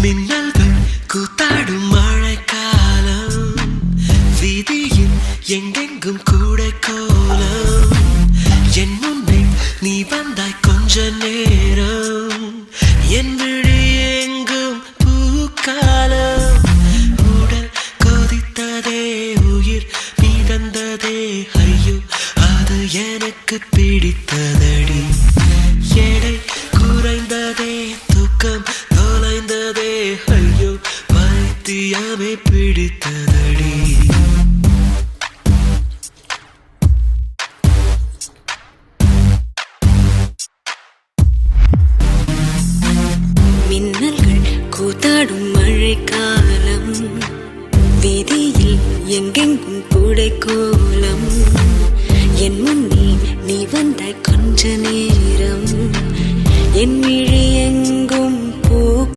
மின்னல்கள் கூத்தாடும் மழைக்காலம், வீதியில் எங்கெங்கும் கூட கோலம். என் முன்னே நீ வந்தாய் கொஞ்ச நேரம், என் விழி எங்கும் பூக்காலம். உடல் கொதித்ததே, உயிர் மிதந்ததே, ஐயோ அது எனக்கு பிடித்ததடி. எடை குறைந்ததே, தூக்கம் தொலைந்ததே, ஐயோ பைத்தியமே பிடித்ததடி. மின்னல்கள் கூத்தாடும் மழைக்காலம், வீதியில் எங்கெங்கும் கூடை கோலம். என் முன்னே நீ வந்தாய் கொஞ்ச நேரம், என் விழி எங்கும்